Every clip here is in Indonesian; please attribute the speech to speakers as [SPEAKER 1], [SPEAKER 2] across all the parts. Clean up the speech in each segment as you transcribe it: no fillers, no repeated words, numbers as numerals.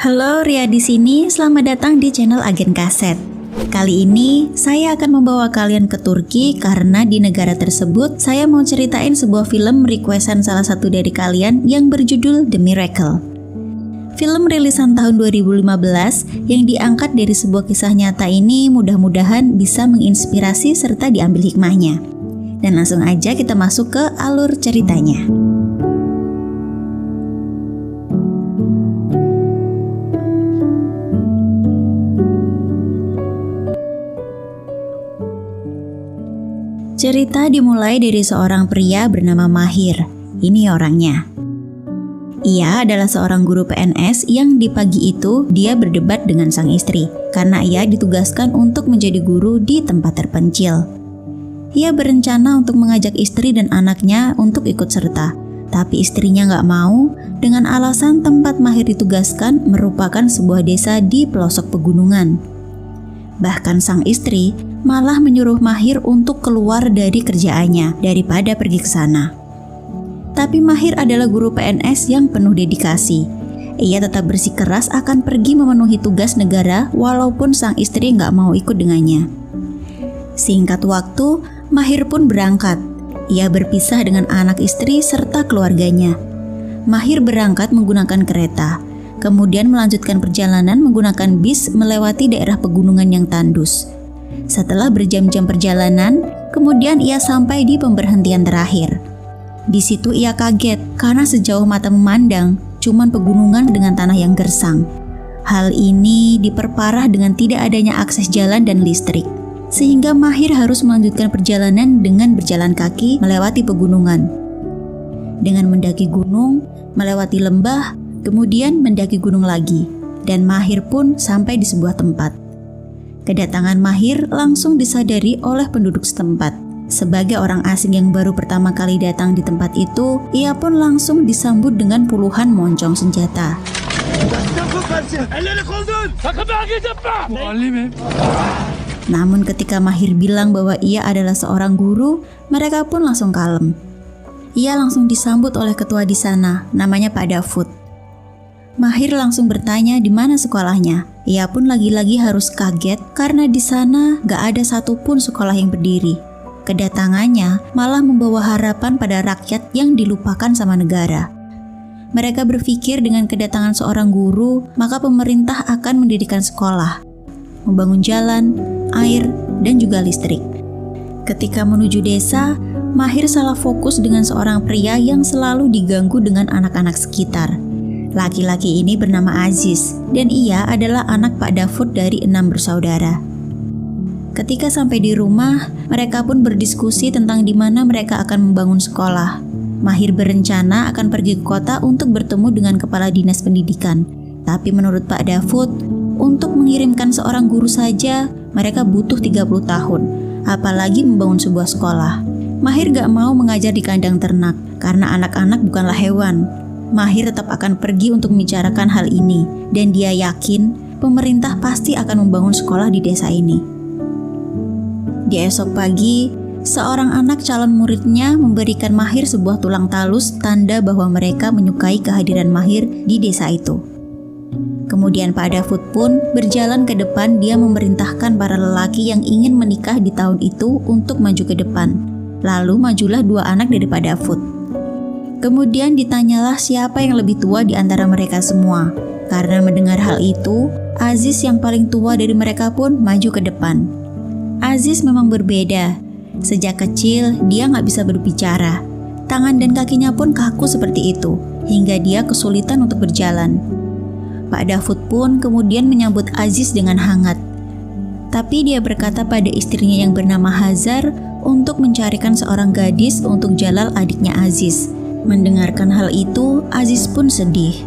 [SPEAKER 1] Halo, Ria di sini. Selamat datang di channel Agen Kaset. Kali ini saya akan membawa kalian ke Turki karena di negara tersebut saya mau ceritain sebuah film requestan salah satu dari kalian yang berjudul The Miracle. Film rilisan tahun 2015 yang diangkat dari sebuah kisah nyata ini mudah-mudahan bisa menginspirasi serta diambil hikmahnya. Dan langsung aja kita masuk ke alur ceritanya. Cerita dimulai dari seorang pria bernama Mahir. Ini orangnya. Ia adalah seorang guru PNS yang di pagi itu dia berdebat dengan sang istri karena ia ditugaskan untuk menjadi guru di tempat terpencil. Ia berencana untuk mengajak istri dan anaknya untuk ikut serta, tapi istrinya nggak mau dengan alasan tempat Mahir ditugaskan merupakan sebuah desa di pelosok pegunungan. Bahkan sang istri malah menyuruh Mahir untuk keluar dari kerjaannya daripada pergi ke sana. Tapi Mahir adalah guru PNS yang penuh dedikasi. Ia tetap bersikeras akan pergi memenuhi tugas negara walaupun sang istri nggak mau ikut dengannya. Singkat waktu, Mahir pun berangkat. Ia berpisah dengan anak istri serta keluarganya. Mahir berangkat menggunakan kereta, kemudian melanjutkan perjalanan menggunakan bis melewati daerah pegunungan yang tandus. Setelah berjam-jam perjalanan, kemudian ia sampai di pemberhentian terakhir. Di situ ia kaget karena sejauh mata memandang cuman pegunungan dengan tanah yang gersang. Hal ini diperparah dengan tidak adanya akses jalan dan listrik, sehingga Mahir harus melanjutkan perjalanan dengan berjalan kaki melewati pegunungan. Dengan mendaki gunung, melewati lembah, kemudian mendaki gunung lagi, dan Mahir pun sampai di sebuah tempat. Kedatangan Mahir langsung disadari oleh penduduk setempat. Sebagai orang asing yang baru pertama kali datang di tempat itu, ia pun langsung disambut dengan puluhan moncong senjata. Namun ketika Mahir bilang bahwa ia adalah seorang guru, mereka pun langsung kalem. Ia langsung disambut oleh ketua di sana, namanya Pak Davud. Mahir langsung bertanya di mana sekolahnya. Ia pun lagi-lagi harus kaget karena di sana gak ada satupun sekolah yang berdiri. Kedatangannya malah membawa harapan pada rakyat yang dilupakan sama negara. Mereka berpikir dengan kedatangan seorang guru, maka pemerintah akan mendirikan sekolah, membangun jalan, air, dan juga listrik. Ketika menuju desa, Mahir salah fokus dengan seorang pria yang selalu diganggu dengan anak-anak sekitar. Laki-laki ini bernama Aziz, dan ia adalah anak Pak Davud dari 6 bersaudara. Ketika sampai di rumah, mereka pun berdiskusi tentang di mana mereka akan membangun sekolah. Mahir berencana akan pergi ke kota untuk bertemu dengan kepala dinas pendidikan. Tapi menurut Pak Davud, untuk mengirimkan seorang guru saja, mereka butuh 30 tahun, apalagi membangun sebuah sekolah. Mahir gak mau mengajar di kandang ternak, karena anak-anak bukanlah hewan. Mahir tetap akan pergi untuk membicarakan hal ini, dan dia yakin pemerintah pasti akan membangun sekolah di desa ini. Di esok pagi, seorang anak calon muridnya memberikan Mahir sebuah tulang talus tanda bahwa mereka menyukai kehadiran Mahir di desa itu. Kemudian Pak Davud pun berjalan ke depan. Dia memerintahkan para lelaki yang ingin menikah di tahun itu untuk maju ke depan. Lalu majulah 2 anak dari Pak Davud. Kemudian ditanyalah siapa yang lebih tua di antara mereka semua. Karena mendengar hal itu, Aziz yang paling tua dari mereka pun maju ke depan. Aziz memang berbeda. Sejak kecil, dia nggak bisa berbicara. Tangan dan kakinya pun kaku seperti itu, hingga dia kesulitan untuk berjalan. Pak Davud pun kemudian menyambut Aziz dengan hangat. Tapi dia berkata pada istrinya yang bernama Hazar untuk mencarikan seorang gadis untuk Jalal adiknya Aziz. Mendengarkan hal itu, Aziz pun sedih.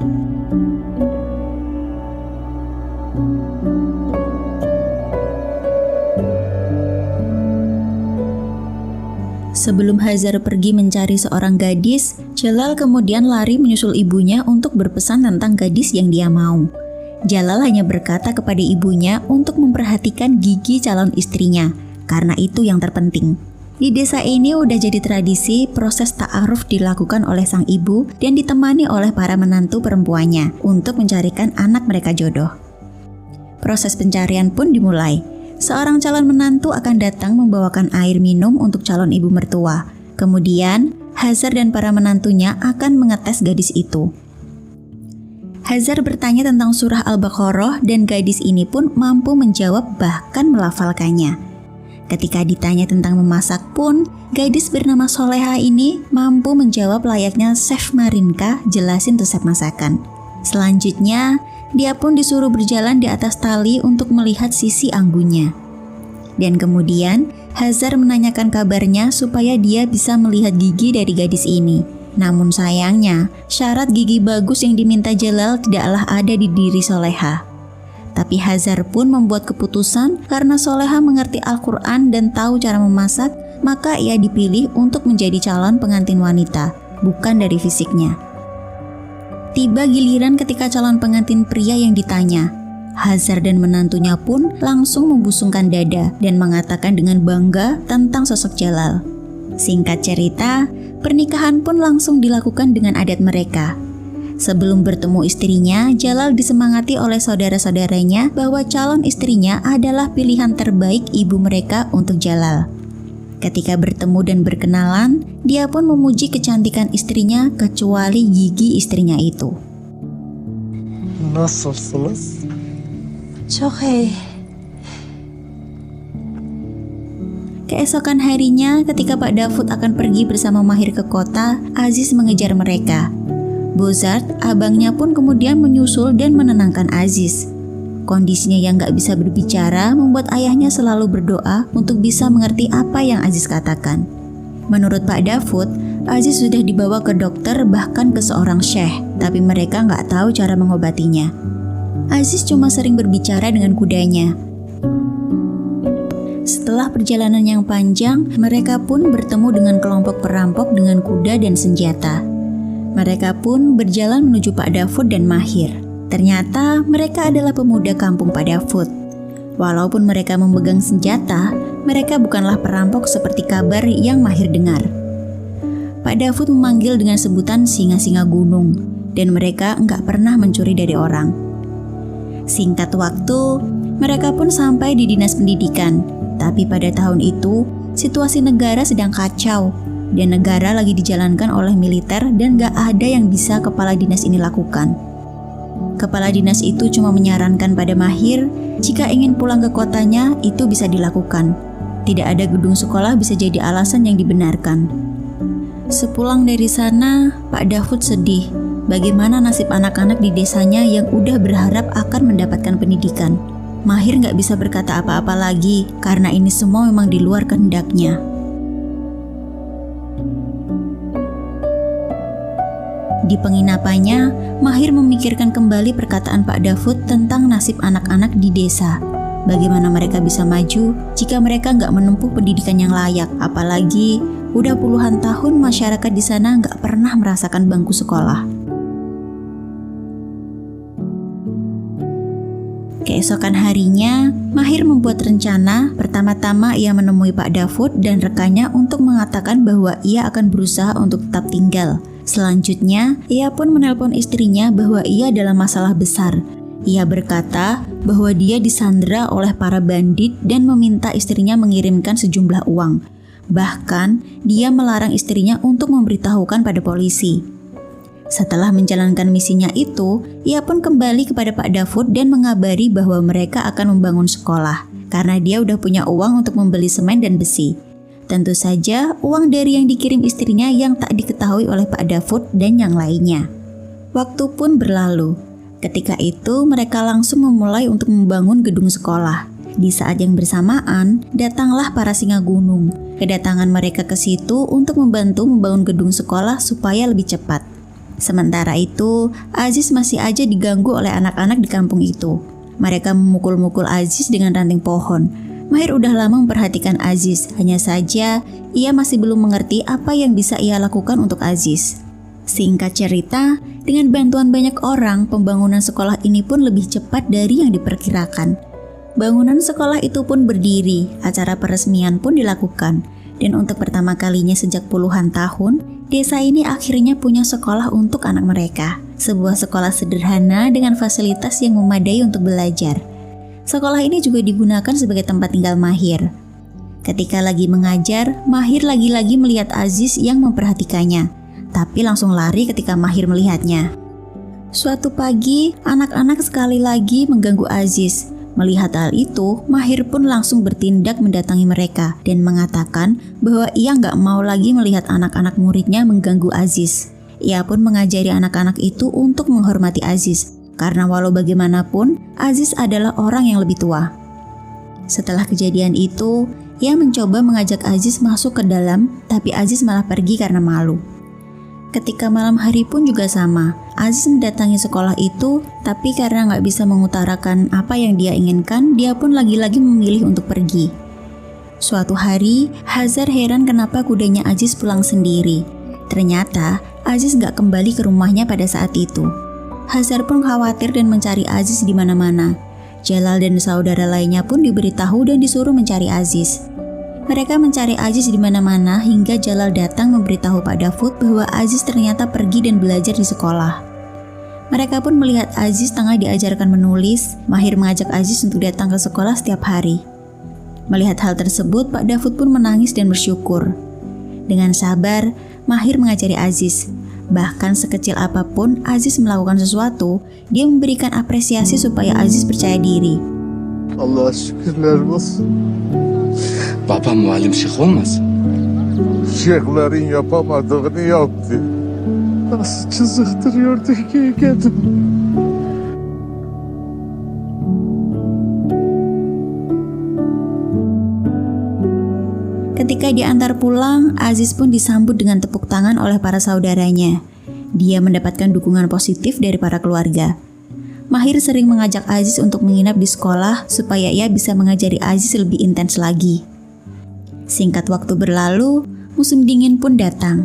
[SPEAKER 1] Sebelum Hazar pergi mencari seorang gadis, Jalal kemudian lari menyusul ibunya untuk berpesan tentang gadis yang dia mau. Jalal hanya berkata kepada ibunya untuk memperhatikan gigi calon istrinya, karena itu yang terpenting. Di desa ini udah jadi tradisi proses ta'aruf dilakukan oleh sang ibu dan ditemani oleh para menantu perempuannya untuk mencarikan anak mereka jodoh. Proses pencarian pun dimulai. Seorang calon menantu akan datang membawakan air minum untuk calon ibu mertua. Kemudian, Hazar dan para menantunya akan mengetes gadis itu. Hazar bertanya tentang surah Al-Baqarah dan gadis ini pun mampu menjawab bahkan melafalkannya. Ketika ditanya tentang memasak pun, gadis bernama Soleha ini mampu menjawab layaknya Chef Marinka jelasin resep masakan. Selanjutnya, dia pun disuruh berjalan di atas tali untuk melihat sisi anggunnya. Dan kemudian, Hazar menanyakan kabarnya supaya dia bisa melihat gigi dari gadis ini. Namun sayangnya, syarat gigi bagus yang diminta Jalal tidaklah ada di diri Soleha. Tapi Hazar pun membuat keputusan karena Soleha mengerti Al-Quran dan tahu cara memasak, maka ia dipilih untuk menjadi calon pengantin wanita, bukan dari fisiknya. Tiba giliran ketika calon pengantin pria yang ditanya. Hazar dan menantunya pun langsung membusungkan dada dan mengatakan dengan bangga tentang sosok Jalal. Singkat cerita, pernikahan pun langsung dilakukan dengan adat mereka. Sebelum bertemu istrinya, Jalal disemangati oleh saudara-saudaranya bahwa calon istrinya adalah pilihan terbaik ibu mereka untuk Jalal. Ketika bertemu dan berkenalan, dia pun memuji kecantikan istrinya kecuali gigi istrinya itu.
[SPEAKER 2] Nasılsınız?
[SPEAKER 3] Çok iyi.
[SPEAKER 1] Keesokan harinya, ketika Pak Dafud akan pergi bersama Mahir ke kota, Aziz mengejar mereka. Bozart, abangnya pun kemudian menyusul dan menenangkan Aziz. Kondisinya yang gak bisa berbicara membuat ayahnya selalu berdoa untuk bisa mengerti apa yang Aziz katakan. Menurut Pak Dafud, Aziz sudah dibawa ke dokter bahkan ke seorang syekh, tapi mereka gak tahu cara mengobatinya. Aziz cuma sering berbicara dengan kudanya. Setelah perjalanan yang panjang, mereka pun bertemu dengan kelompok perampok dengan kuda dan senjata. Mereka pun berjalan menuju Pak Dafud dan Mahir. Ternyata mereka adalah pemuda kampung Pak Dafud. Walaupun mereka memegang senjata, mereka bukanlah perampok seperti kabar yang Mahir dengar. Pak Dafud memanggil dengan sebutan singa-singa gunung, dan mereka enggak pernah mencuri dari orang. Singkat waktu, mereka pun sampai di dinas pendidikan. Tapi pada tahun itu, situasi negara sedang kacau. Dan negara lagi dijalankan oleh militer dan gak ada yang bisa kepala dinas ini lakukan. Kepala dinas itu cuma menyarankan pada Mahir, jika ingin pulang ke kotanya itu bisa dilakukan. Tidak ada gedung sekolah bisa jadi alasan yang dibenarkan. Sepulang dari sana, Pak Dafud sedih. Bagaimana nasib anak-anak di desanya yang udah berharap akan mendapatkan pendidikan. Mahir gak bisa berkata apa-apa lagi karena ini semua memang di luar kehendaknya. Di penginapannya, Mahir memikirkan kembali perkataan Pak Dafud tentang nasib anak-anak di desa. Bagaimana mereka bisa maju jika mereka nggak menempuh pendidikan yang layak, apalagi udah puluhan tahun masyarakat di sana nggak pernah merasakan bangku sekolah. Keesokan harinya, Mahir membuat rencana. Pertama-tama ia menemui Pak Dafud dan rekannya untuk mengatakan bahwa ia akan berusaha untuk tetap tinggal. Selanjutnya, ia pun menelpon istrinya bahwa ia dalam masalah besar. Ia berkata bahwa dia disandera oleh para bandit dan meminta istrinya mengirimkan sejumlah uang. Bahkan, dia melarang istrinya untuk memberitahukan pada polisi. Setelah menjalankan misinya itu, ia pun kembali kepada Pak Dafud dan mengabari bahwa mereka akan membangun sekolah karena dia udah punya uang untuk membeli semen dan besi. Tentu saja uang dari yang dikirim istrinya yang tak diketahui oleh Pak Dafud dan yang lainnya. Waktu pun berlalu. Ketika itu mereka langsung memulai untuk membangun gedung sekolah. Di saat yang bersamaan, datanglah para singa gunung. Kedatangan mereka ke situ untuk membantu membangun gedung sekolah supaya lebih cepat. Sementara itu, Aziz masih aja diganggu oleh anak-anak di kampung itu. Mereka memukul-mukul Aziz dengan ranting pohon. Mahir udah lama memperhatikan Aziz, hanya saja ia masih belum mengerti apa yang bisa ia lakukan untuk Aziz. Singkat cerita, dengan bantuan banyak orang, pembangunan sekolah ini pun lebih cepat dari yang diperkirakan. Bangunan sekolah itu pun berdiri, acara peresmian pun dilakukan, Dan untuk pertama kalinya sejak puluhan tahun, desa ini akhirnya punya sekolah untuk anak mereka. Sebuah sekolah sederhana dengan fasilitas yang memadai untuk belajar. Sekolah ini juga digunakan sebagai tempat tinggal Mahir. Ketika lagi mengajar, Mahir lagi-lagi melihat Aziz yang memperhatikannya, tapi langsung lari ketika Mahir melihatnya. Suatu pagi, anak-anak sekali lagi mengganggu Aziz. Melihat hal itu, Mahir pun langsung bertindak mendatangi mereka dan mengatakan bahwa ia nggak mau lagi melihat anak-anak muridnya mengganggu Aziz. Ia pun mengajari anak-anak itu untuk menghormati Aziz, karena walau bagaimanapun, Aziz adalah orang yang lebih tua. Setelah kejadian itu, ia mencoba mengajak Aziz masuk ke dalam, tapi Aziz malah pergi karena malu. Ketika malam hari pun juga sama, Aziz mendatangi sekolah itu, tapi karena nggak bisa mengutarakan apa yang dia inginkan, dia pun lagi-lagi memilih untuk pergi. Suatu hari, Hazar heran kenapa kudanya Aziz pulang sendiri. Ternyata, Aziz nggak kembali ke rumahnya pada saat itu. Hazar pun khawatir dan mencari Aziz di mana-mana. Jalal dan saudara lainnya pun diberitahu dan disuruh mencari Aziz. Mereka mencari Aziz di mana-mana hingga Jalal datang memberitahu Pak Dafud bahwa Aziz ternyata pergi dan belajar di sekolah. Mereka pun melihat Aziz tengah diajarkan menulis. Mahir mengajak Aziz untuk datang ke sekolah setiap hari. Melihat hal tersebut, Pak Dafud pun menangis dan bersyukur. Dengan sabar, Mahir mengajari Aziz. Bahkan sekecil apapun Aziz melakukan sesuatu, dia memberikan apresiasi supaya Aziz percaya diri.
[SPEAKER 2] Allah'a şükürler olsun.
[SPEAKER 4] Babam muallim şeyh olmasın?
[SPEAKER 2] Şeyhlerin yapamadığını yaptı. Nasıl çızıktırıyor Türkiye kendini.
[SPEAKER 1] Ketika diantar pulang, Aziz pun disambut dengan tepuk tangan oleh para saudaranya. Dia mendapatkan dukungan positif dari para keluarga. Mahir sering mengajak Aziz untuk menginap di sekolah supaya ia bisa mengajari Aziz lebih intens lagi. Singkat waktu berlalu, musim dingin pun datang.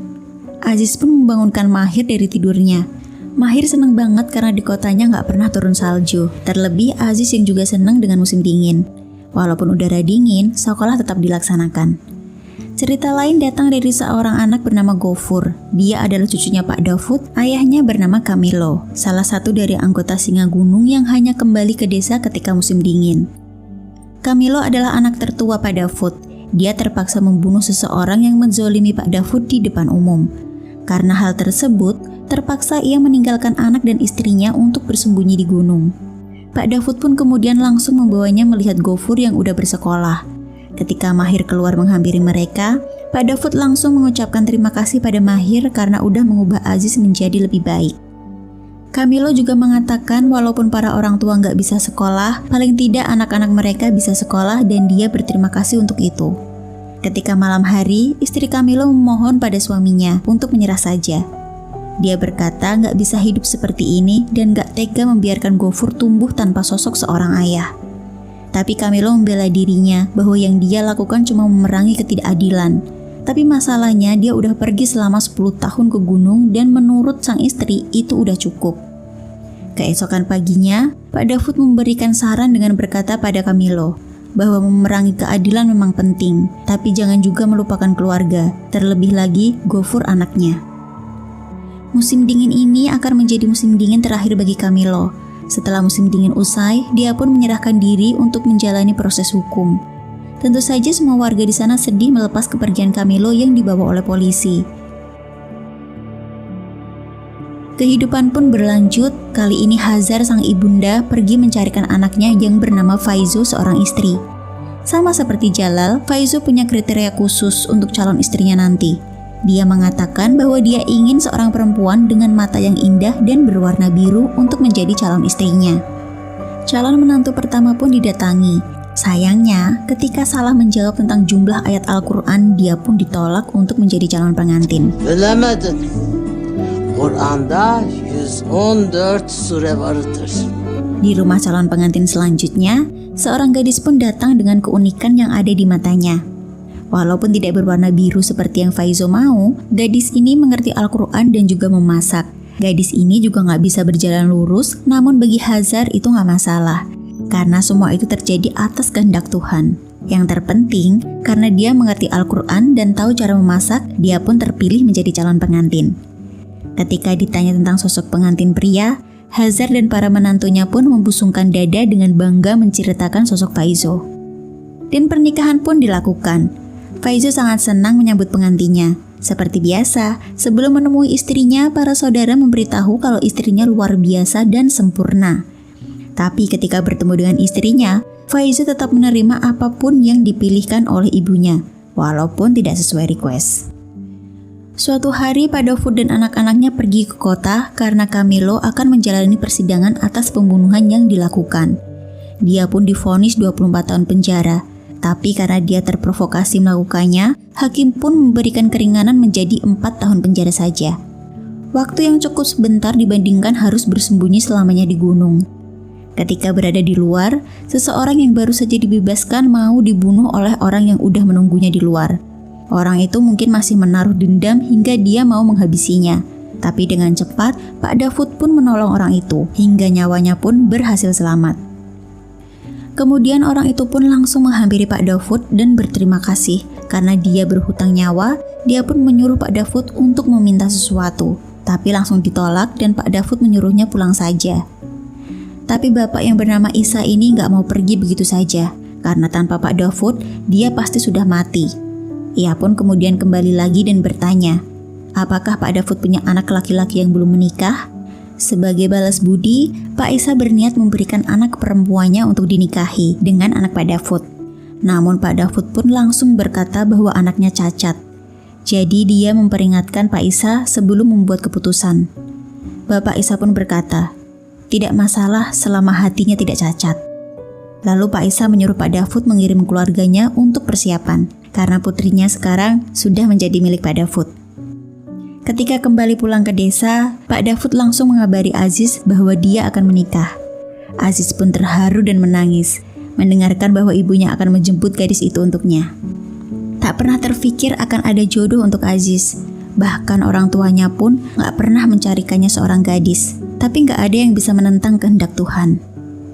[SPEAKER 1] Aziz pun membangunkan Mahir dari tidurnya. Mahir senang banget karena di kotanya nggak pernah turun salju. Terlebih Aziz yang juga senang dengan musim dingin. Walaupun udara dingin, sekolah tetap dilaksanakan. Cerita lain datang dari seorang anak bernama Gofur. Dia adalah cucunya Pak Dafud, ayahnya bernama Camilo, salah satu dari anggota Singa Gunung yang hanya kembali ke desa ketika musim dingin. Camilo adalah anak tertua Pak Dafud. Dia terpaksa membunuh seseorang yang menzolimi Pak Dafud di depan umum. Karena hal tersebut, terpaksa ia meninggalkan anak dan istrinya untuk bersembunyi di gunung. Pak Dafud pun kemudian langsung membawanya melihat Gofur yang udah bersekolah. Ketika Mahir keluar menghampiri mereka, Pak Dafud langsung mengucapkan terima kasih pada Mahir karena udah mengubah Aziz menjadi lebih baik. Camilo juga mengatakan walaupun para orang tua nggak bisa sekolah, paling tidak anak-anak mereka bisa sekolah dan dia berterima kasih untuk itu. Ketika malam hari, istri Camilo memohon pada suaminya untuk menyerah saja. Dia berkata nggak bisa hidup seperti ini dan nggak tega membiarkan Gofur tumbuh tanpa sosok seorang ayah. Tapi Camilo membela dirinya bahwa yang dia lakukan cuma memerangi ketidakadilan. Tapi masalahnya dia udah pergi selama 10 tahun ke gunung dan menurut sang istri itu udah cukup. Keesokan paginya, Pak Dafud memberikan saran dengan berkata pada Camilo bahwa memerangi keadilan memang penting, tapi jangan juga melupakan keluarga, terlebih lagi Gofur anaknya. Musim dingin ini akan menjadi musim dingin terakhir bagi Camilo. Setelah musim dingin usai, dia pun menyerahkan diri untuk menjalani proses hukum. Tentu saja semua warga di sana sedih melepas kepergian Camilo yang dibawa oleh polisi. Kehidupan pun berlanjut. Kali ini Hazar sang ibunda pergi mencarikan anaknya yang bernama Faizo, seorang istri. Sama seperti Jalal, Faizo punya kriteria khusus untuk calon istrinya nanti. Dia mengatakan bahwa dia ingin seorang perempuan dengan mata yang indah dan berwarna biru untuk menjadi calon istrinya. Calon menantu pertama pun didatangi. Sayangnya, ketika salah menjawab tentang jumlah ayat Al-Quran, dia pun ditolak untuk menjadi calon pengantin.
[SPEAKER 5] Bilemedin. Kur'an'da 114 sure vardır.
[SPEAKER 1] Di rumah calon pengantin selanjutnya, seorang gadis pun datang dengan keunikan yang ada di matanya. Walaupun tidak berwarna biru seperti yang Faizo mau, gadis ini mengerti Al-Quran dan juga memasak. Gadis ini juga nggak bisa berjalan lurus, namun bagi Hazar itu nggak masalah. Karena semua itu terjadi atas kehendak Tuhan. Yang terpenting, karena dia mengerti Al-Quran dan tahu cara memasak, dia pun terpilih menjadi calon pengantin. Ketika ditanya tentang sosok pengantin pria, Hazar dan para menantunya pun membusungkan dada dengan bangga menceritakan sosok Faizo. Dan pernikahan pun dilakukan. Faizo sangat senang menyambut pengantinnya. Seperti biasa, sebelum menemui istrinya, para saudara memberitahu kalau istrinya luar biasa dan sempurna. Tapi ketika bertemu dengan istrinya, Faizo tetap menerima apapun yang dipilihkan oleh ibunya, walaupun tidak sesuai request. Suatu hari Pak Daud dan anak-anaknya pergi ke kota karena Camilo akan menjalani persidangan atas pembunuhan yang dilakukan. Dia pun divonis 24 tahun penjara, tapi karena dia terprovokasi melakukannya, hakim pun memberikan keringanan menjadi 4 tahun penjara saja. Waktu yang cukup sebentar dibandingkan harus bersembunyi selamanya di gunung. Ketika berada di luar, seseorang yang baru saja dibebaskan mau dibunuh oleh orang yang udah menunggunya di luar. Orang itu mungkin masih menaruh dendam hingga dia mau menghabisinya. Tapi dengan cepat, Pak Daud pun menolong orang itu, hingga nyawanya pun berhasil selamat. Kemudian orang itu pun langsung menghampiri Pak Daud dan berterima kasih. Karena dia berhutang nyawa, dia pun menyuruh Pak Daud untuk meminta sesuatu. Tapi langsung ditolak dan Pak Daud menyuruhnya pulang saja. Tapi bapak yang bernama Isa ini gak mau pergi begitu saja, karena tanpa Pak Daud, dia pasti sudah mati. Ia pun kemudian kembali lagi dan bertanya, apakah Pak Daud punya anak laki-laki yang belum menikah? Sebagai balas budi, Pak Isa berniat memberikan anak perempuannya untuk dinikahi dengan anak Pak Daud. Namun Pak Daud pun langsung berkata bahwa anaknya cacat. Jadi dia memperingatkan Pak Isa sebelum membuat keputusan. Bapak Isa pun berkata, tidak masalah selama hatinya tidak cacat. Lalu Pak Isa menyuruh Pak Daud mengirim keluarganya untuk persiapan, karena putrinya sekarang sudah menjadi milik Pak Daud. Ketika kembali pulang ke desa, Pak Daud langsung mengabari Aziz bahwa dia akan menikah. Aziz pun terharu dan menangis, mendengarkan bahwa ibunya akan menjemput gadis itu untuknya. Tak pernah terfikir akan ada jodoh untuk Aziz. Bahkan orang tuanya pun gak pernah mencarikannya seorang gadis. Tapi gak ada yang bisa menentang kehendak Tuhan.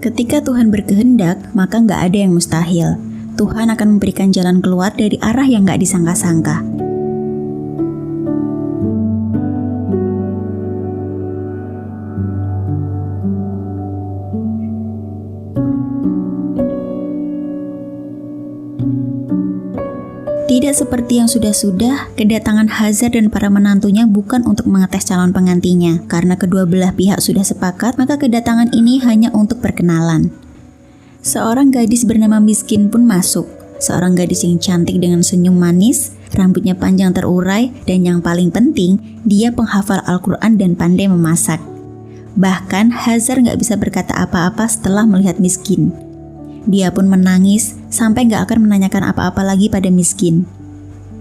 [SPEAKER 1] Ketika Tuhan berkehendak, maka gak ada yang mustahil. Tuhan akan memberikan jalan keluar dari arah yang gak disangka-sangka. Tidak seperti yang sudah-sudah, kedatangan Hazar dan para menantunya bukan untuk mengetes calon pengantinnya. Karena kedua belah pihak sudah sepakat, maka kedatangan ini hanya untuk perkenalan. Seorang gadis bernama Miskin pun masuk. Seorang gadis yang cantik dengan senyum manis, rambutnya panjang terurai, dan yang paling penting, dia penghafal Al-Quran dan pandai memasak. Bahkan Hazar gak bisa berkata apa-apa setelah melihat Miskin. Dia pun menangis sampai gak akan menanyakan apa-apa lagi pada Miskin.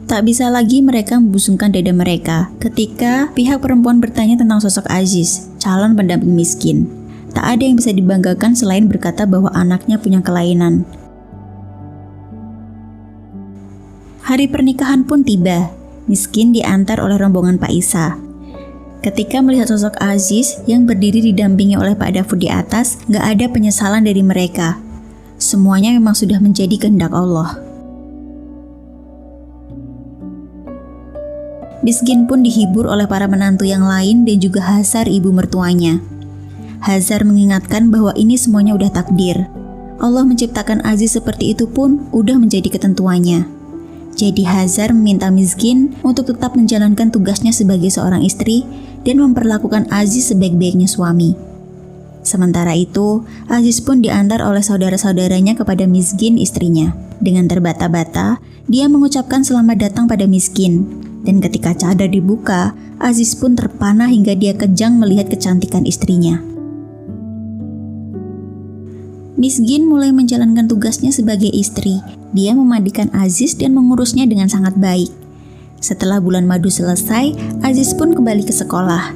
[SPEAKER 1] Tak bisa lagi mereka membusungkan dada mereka ketika pihak perempuan bertanya tentang sosok Aziz, calon pendamping Miskin. Tak ada yang bisa dibanggakan selain berkata bahwa anaknya punya kelainan. Hari pernikahan pun tiba. Miskin diantar oleh rombongan Pak Isa. Ketika melihat sosok Aziz yang berdiri didampingi oleh Pak Daud di atas, gak ada penyesalan dari mereka. Semuanya memang sudah menjadi kehendak Allah. Miskin pun dihibur oleh para menantu yang lain dan juga Hazar ibu mertuanya. Hazar mengingatkan bahwa ini semuanya udah takdir. Allah menciptakan Aziz seperti itu pun udah menjadi ketentuannya. Jadi Hazar meminta Miskin untuk tetap menjalankan tugasnya sebagai seorang istri dan memperlakukan Aziz sebaik-baiknya suami. Sementara itu, Aziz pun diantar oleh saudara-saudaranya kepada Miskin istrinya. Dengan terbata-bata, dia mengucapkan selamat datang pada Miskin. Dan ketika cadar dibuka, Aziz pun terpana hingga dia kejang melihat kecantikan istrinya. Miskin mulai menjalankan tugasnya sebagai istri. Dia memandikan Aziz dan mengurusnya dengan sangat baik. Setelah bulan madu selesai, Aziz pun kembali ke sekolah.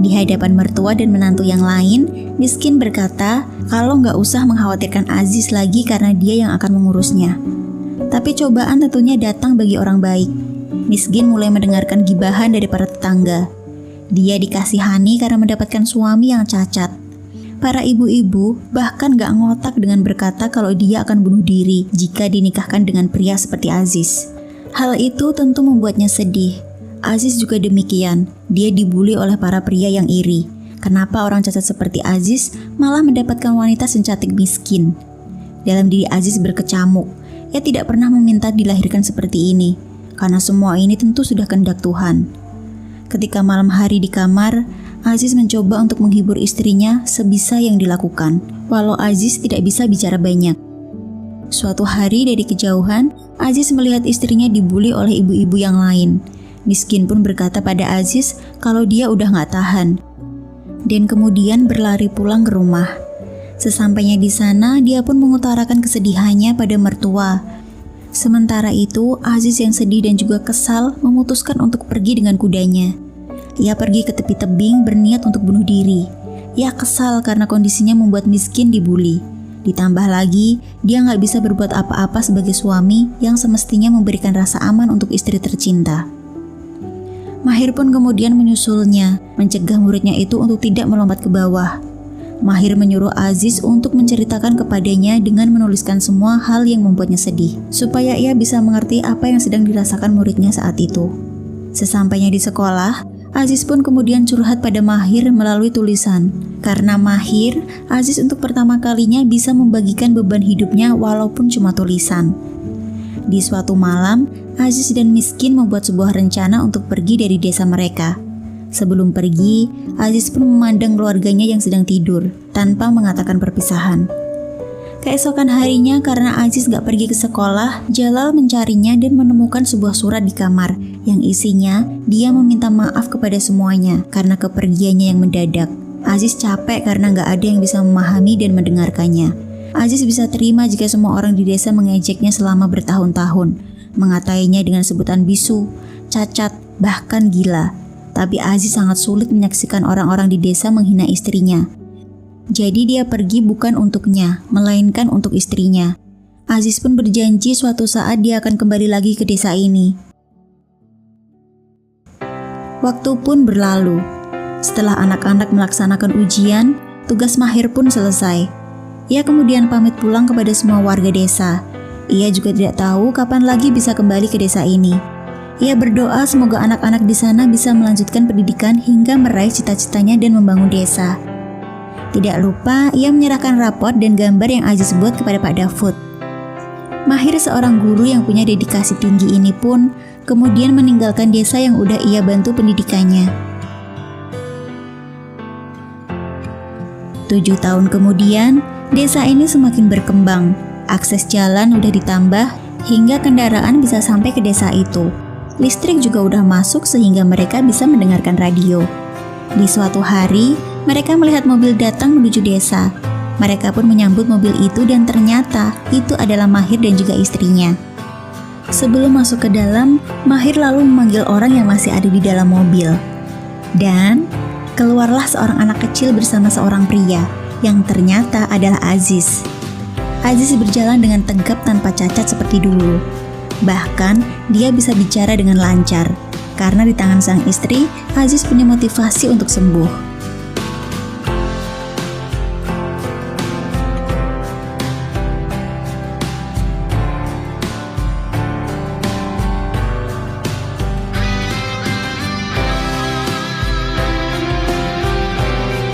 [SPEAKER 1] Di hadapan mertua dan menantu yang lain, Miskin berkata kalau gak usah mengkhawatirkan Aziz lagi karena dia yang akan mengurusnya. Tapi cobaan tentunya datang bagi orang baik. Miskin mulai mendengarkan gibahan dari para tetangga. Dia dikasihani karena mendapatkan suami yang cacat. Para ibu-ibu bahkan gak ngotak dengan berkata kalau dia akan bunuh diri jika dinikahkan dengan pria seperti Aziz. Hal itu tentu membuatnya sedih. Aziz juga demikian, dia dibully oleh para pria yang iri. Kenapa orang cacat seperti Aziz malah mendapatkan wanita secantik miskin? Dalam diri Aziz berkecamuk, ia tidak pernah meminta dilahirkan seperti ini, karena semua ini tentu sudah kehendak Tuhan. Ketika malam hari di kamar, Aziz mencoba untuk menghibur istrinya sebisa yang dilakukan, walau Aziz tidak bisa bicara banyak. Suatu hari dari kejauhan, Aziz melihat istrinya dibully oleh ibu-ibu yang lain. Miskin pun berkata pada Aziz kalau dia udah gak tahan, dan kemudian berlari pulang ke rumah. Sesampainya di sana, dia pun mengutarakan kesedihannya pada mertua. Sementara itu, Aziz yang sedih dan juga kesal memutuskan untuk pergi dengan kudanya. Ia pergi ke tepi tebing berniat untuk bunuh diri. Ia kesal karena kondisinya membuat Miskin dibully. Ditambah lagi, dia gak bisa berbuat apa-apa sebagai suami yang semestinya memberikan rasa aman untuk istri tercinta. Mahir pun kemudian menyusulnya, mencegah muridnya itu untuk tidak melompat ke bawah. Mahir menyuruh Aziz untuk menceritakan kepadanya dengan menuliskan semua hal yang membuatnya sedih, supaya ia bisa mengerti apa yang sedang dirasakan muridnya saat itu. Sesampainya di sekolah, Aziz pun kemudian curhat pada Mahir melalui tulisan. Karena Mahir, Aziz untuk pertama kalinya bisa membagikan beban hidupnya walaupun cuma tulisan. Di suatu malam, Aziz dan Miskin membuat sebuah rencana untuk pergi dari desa mereka. Sebelum pergi, Aziz pun memandang keluarganya yang sedang tidur, tanpa mengatakan perpisahan. Keesokan harinya karena Aziz gak pergi ke sekolah, Jalal mencarinya dan menemukan sebuah surat di kamar yang isinya dia meminta maaf kepada semuanya karena kepergiannya yang mendadak. Aziz capek karena gak ada yang bisa memahami dan mendengarkannya. Aziz bisa terima jika semua orang di desa mengejeknya selama bertahun-tahun, mengatainya dengan sebutan bisu, cacat, bahkan gila. Tapi Aziz sangat sulit menyaksikan orang-orang di desa menghina istrinya. Jadi dia pergi bukan untuknya, melainkan untuk istrinya. Aziz pun berjanji suatu saat dia akan kembali lagi ke desa ini. Waktu pun berlalu. Setelah anak-anak melaksanakan ujian, tugas Mahir pun selesai. Ia kemudian pamit pulang kepada semua warga desa. Ia juga tidak tahu kapan lagi bisa kembali ke desa ini. Ia berdoa semoga anak-anak di sana bisa melanjutkan pendidikan hingga meraih cita-citanya dan membangun desa. Tidak lupa, ia menyerahkan rapor dan gambar yang Aziz buat kepada Pak Dafud. Mahir, seorang guru yang punya dedikasi tinggi ini pun kemudian meninggalkan desa yang udah ia bantu pendidikannya. 7 tahun kemudian, desa ini semakin berkembang. Akses jalan udah ditambah hingga kendaraan bisa sampai ke desa itu. Listrik juga udah masuk sehingga mereka bisa mendengarkan radio. Di suatu hari, mereka melihat mobil datang menuju desa. Mereka pun menyambut mobil itu dan ternyata itu adalah Mahir dan juga istrinya. Sebelum masuk ke dalam, Mahir lalu memanggil orang yang masih ada di dalam mobil. Dan keluarlah seorang anak kecil bersama seorang pria yang ternyata adalah Aziz. Aziz berjalan dengan tegap tanpa cacat seperti dulu. Bahkan dia bisa bicara dengan lancar. Karena di tangan sang istri, Aziz punya motivasi untuk sembuh.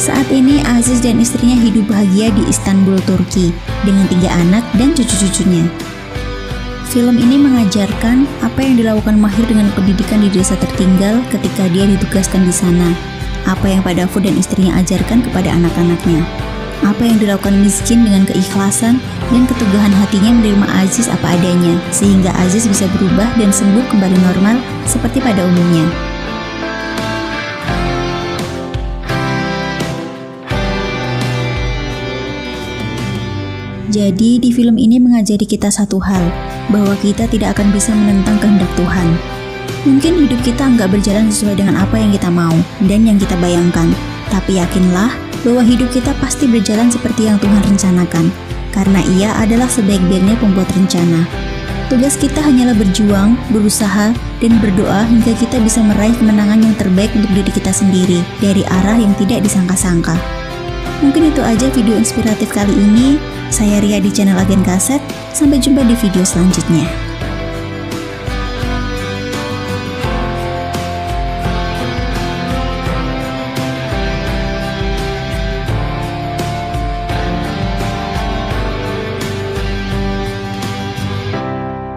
[SPEAKER 1] Saat ini Aziz dan istrinya hidup bahagia di Istanbul, Turki, dengan 3 anak dan cucu-cucunya. Film ini mengajarkan apa yang dilakukan Mahir dengan pendidikan di desa tertinggal ketika dia ditugaskan di sana. Apa yang Pak Dafud dan istrinya ajarkan kepada anak-anaknya. Apa yang dilakukan Miskin dengan keikhlasan dan keteguhan hatinya menerima Aziz apa adanya, sehingga Aziz bisa berubah dan sembuh kembali normal seperti pada umumnya. Jadi di film ini mengajari kita satu hal, bahwa kita tidak akan bisa menentang kehendak Tuhan. Mungkin hidup kita nggak berjalan sesuai dengan apa yang kita mau dan yang kita bayangkan. Tapi yakinlah bahwa hidup kita pasti berjalan seperti yang Tuhan rencanakan, karena Ia adalah sebaik-baiknya pembuat rencana. Tugas kita hanyalah berjuang, berusaha, dan berdoa hingga kita bisa meraih kemenangan yang terbaik untuk diri kita sendiri dari arah yang tidak disangka-sangka. Mungkin itu aja video inspiratif kali ini. Saya Ria di channel Agen Kaset. Sampai jumpa di video selanjutnya.